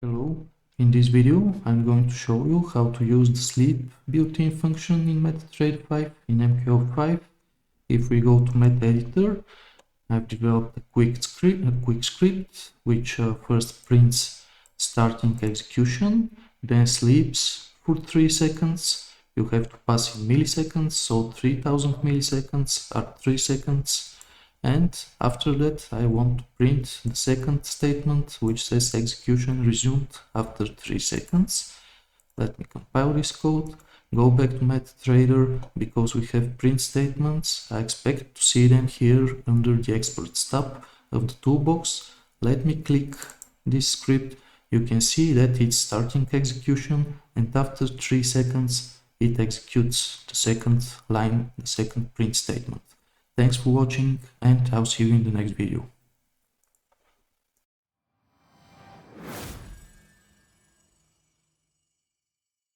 Hello, in this video I'm going to show you how to use the sleep built-in function in MetaTrader 5 in MQL5. If we go to Meta Editor, I've developed a quick script which first prints starting execution, then sleeps for 3 seconds. You have to pass in milliseconds, so 3000 milliseconds are 3 seconds. And after that I want to print the second statement which says execution resumed after 3 seconds. Let me compile this code, go back to MetaTrader. Because we have print statements, I expect to see them here under the exports tab of the toolbox. Let me click this script. You can see that it's starting execution, and after 3 seconds it executes the second line, the second print statement. Thanks for watching, and I'll see you in the next video.